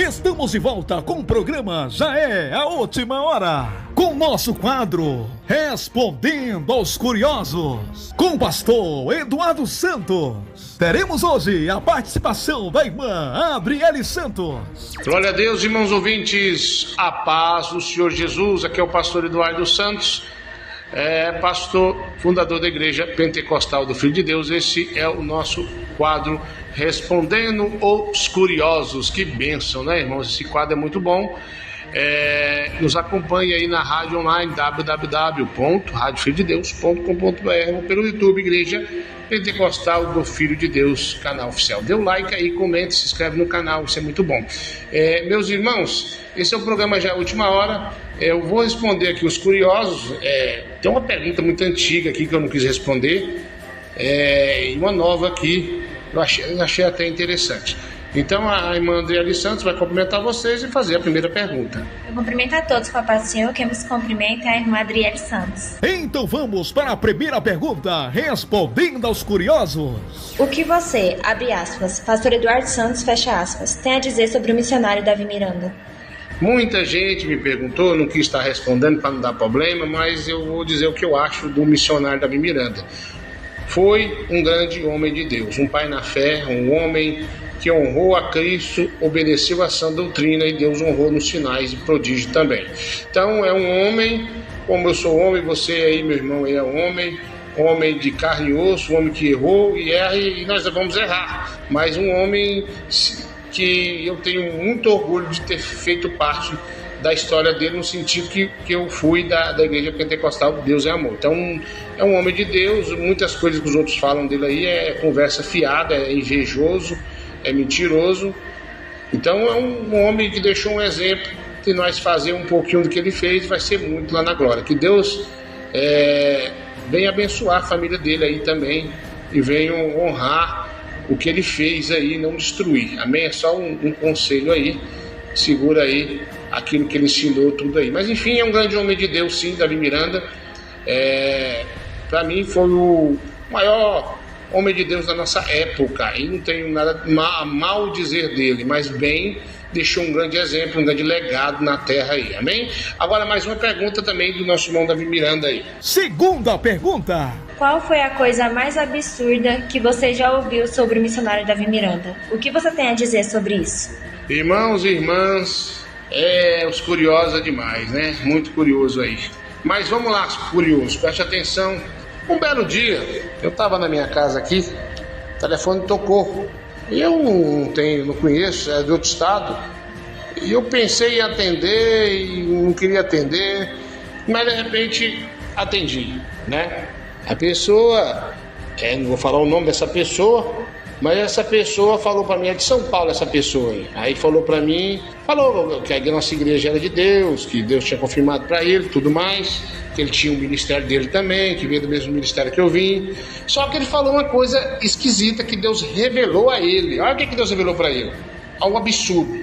Estamos de volta com o programa Já é a Última Hora, com nosso quadro Respondendo aos Curiosos, com o pastor Eduardo Santos. Teremos hoje a participação da irmã Adriele Santos. Glória a Deus, irmãos ouvintes, a paz do Senhor Jesus. Aqui é o pastor Eduardo Santos, pastor, fundador da Igreja Pentecostal do Filho de Deus. Esse é o nosso quadro Respondendo aos Curiosos. Que bênção, né, irmãos? Esse quadro é muito bom. Nos acompanhe aí na rádio online www.radiofilhodedeus.com.br ou pelo YouTube Igreja Pentecostal do Filho de Deus, canal oficial. Dê um like aí, comente, se inscreve no canal, isso é muito bom. Meus irmãos, esse é o programa Já é a Última Hora. Eu vou responder aqui os curiosos. Tem uma pergunta muito antiga aqui que eu não quis responder, e uma nova aqui, eu achei até interessante. Então a irmã Adriele Santos vai cumprimentar vocês e fazer a primeira pergunta. Eu cumprimento a todos com a paz do Senhor. Quem nos cumprimenta é a irmã Adriele Santos. Então vamos para a primeira pergunta, Respondendo aos Curiosos. O que você, abre aspas, pastor Eduardo Santos, fecha aspas, tem a dizer sobre o missionário Davi Miranda? Muita gente me perguntou, eu não quis estar respondendo para não dar problema, mas eu vou dizer o que eu acho do missionário Davi Miranda. Foi um grande homem de Deus, um pai na fé, um homem que honrou a Cristo, obedeceu a sã doutrina e Deus honrou nos sinais e prodígios também. Então é um homem, como eu sou homem, você aí, meu irmão, é homem de carne e osso, um homem que errou e erra e nós vamos errar, mas um homem que eu tenho muito orgulho de ter feito parte da história dele, no sentido que eu fui da Igreja Pentecostal, Deus é Amor. Então é um homem de Deus. Muitas coisas que os outros falam dele aí é conversa fiada, é invejoso, é mentiroso. Então é um homem que deixou um exemplo de nós fazer um pouquinho do que ele fez, vai ser muito lá na glória. Que Deus venha abençoar a família dele aí também e venha honrar o que ele fez aí, não destruir. Amém? É só um conselho aí, segura aí aquilo que ele ensinou, tudo aí. Mas enfim, é um grande homem de Deus, sim, Davi Miranda. Para mim foi o maior homem de Deus da nossa época, e não tenho nada a mal dizer dele, mas bem, deixou um grande exemplo, um grande legado na terra aí, amém? Agora mais uma pergunta também do nosso irmão Davi Miranda aí. Segunda pergunta. Qual foi a coisa mais absurda que você já ouviu sobre o missionário Davi Miranda? O que você tem a dizer sobre isso? Irmãos e irmãs, os curiosos é demais, né? Muito curioso aí. Mas vamos lá, curioso, preste atenção. Um belo dia, eu estava na minha casa aqui, o telefone tocou. E eu não conheço, é de outro estado. E eu pensei em atender e não queria atender, mas de repente atendi, né? A pessoa, não vou falar o nome dessa pessoa, mas essa pessoa falou para mim, é de São Paulo essa pessoa aí falou para mim, que a nossa igreja era de Deus, que Deus tinha confirmado para ele, tudo mais, que ele tinha um ministério dele também, que veio do mesmo ministério que eu vim. Só que ele falou uma coisa esquisita que Deus revelou a ele. Olha o que Deus revelou para ele, algo absurdo,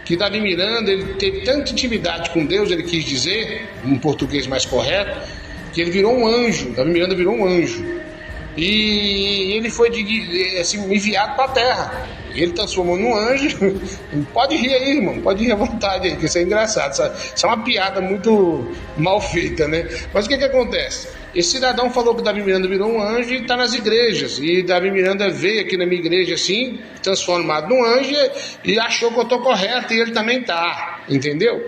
que Davi Miranda, ele teve tanta intimidade com Deus, ele quis dizer, em português mais correto, que ele virou um anjo. Davi Miranda virou um anjo. E ele foi enviado para a terra. Ele transformou num anjo. Pode rir aí, irmão, pode rir à vontade aí, que isso é engraçado. Isso é uma piada muito mal feita, né? Mas o que acontece? Esse cidadão falou que Davi Miranda virou um anjo e está nas igrejas. E Davi Miranda veio aqui na minha igreja assim, transformado num anjo, e achou que eu estou correto, e ele também está, entendeu?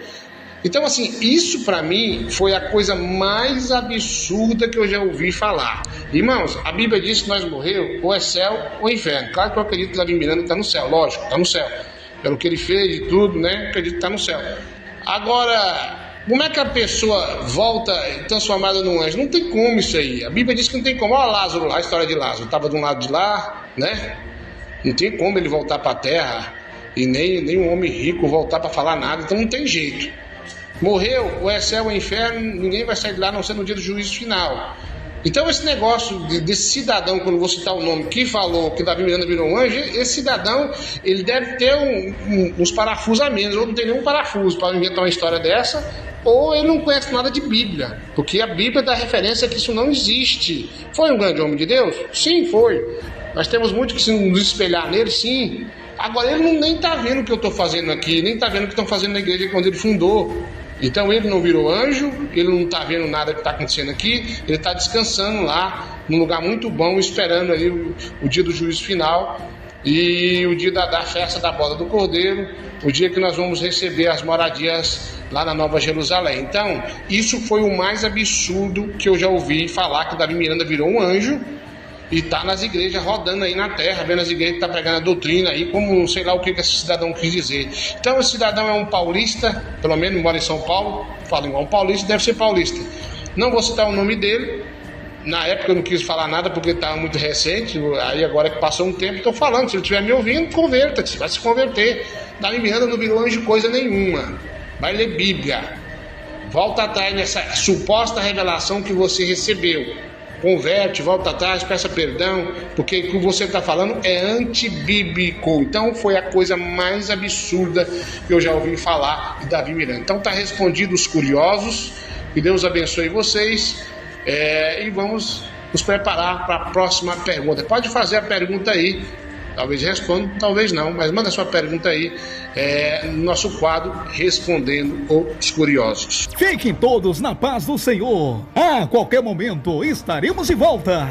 Então, assim, isso para mim foi a coisa mais absurda que eu já ouvi falar. Irmãos, a Bíblia diz que nós morremos ou é céu ou inferno. Claro que eu acredito que Davi Miranda está no céu, lógico, está no céu. Pelo que ele fez e tudo, né? Acredito que está no céu. Agora, como é que a pessoa volta transformada num anjo? Não tem como isso aí. A Bíblia diz que não tem como. Olha Lázaro lá, a história de Lázaro. Estava de um lado de lá, né? Não tem como ele voltar para a terra e nem um homem rico voltar para falar nada. Então não tem jeito. Morreu, ou é céu ou é inferno, ninguém vai sair de lá a não ser no dia do juízo final. Então esse negócio desse cidadão, quando vou citar o nome, que falou que Davi Miranda virou um anjo, esse cidadão, ele deve ter uns parafusos a menos, ou não tem nenhum parafuso para inventar uma história dessa, ou ele não conhece nada de Bíblia, porque a Bíblia dá referência que isso não existe. Foi um grande homem de Deus? Sim, foi. Nós temos muito que se nos espelhar nele, sim. Agora ele nem tá vendo o que eu tô fazendo aqui, nem tá vendo o que estão fazendo na igreja quando ele fundou. Então ele não virou anjo, ele não tá vendo nada que tá acontecendo aqui, ele tá descansando lá, num lugar muito bom, esperando aí o dia do juízo final e o dia da festa da boda do Cordeiro, o dia que nós vamos receber as moradias lá na Nova Jerusalém. Então, isso foi o mais absurdo que eu já ouvi falar, que Davi Miranda virou um anjo e tá nas igrejas rodando aí na terra, vendo as igrejas que tá pregando a doutrina aí, como sei lá o que esse cidadão quis dizer. Então esse cidadão é um paulista, pelo menos mora em São Paulo, fala igual um paulista, deve ser paulista. Não vou citar o nome dele, na época eu não quis falar nada porque estava muito recente, aí agora que passou um tempo estou falando, se ele estiver me ouvindo, converta-se, vai se converter. Davi Miranda não virou anjo coisa nenhuma, vai ler Bíblia, volta atrás nessa suposta revelação que você recebeu. Converte, volta atrás, peça perdão, porque o que você está falando é antibíblico. Então foi a coisa mais absurda que eu já ouvi falar de Davi Miranda. Então está respondido os curiosos, que Deus abençoe vocês, e vamos nos preparar para a próxima pergunta. Pode fazer a pergunta aí, talvez responda, talvez não, mas manda sua pergunta aí no nosso quadro Respondendo os Curiosos. Fiquem todos na paz do Senhor. A qualquer momento estaremos de volta.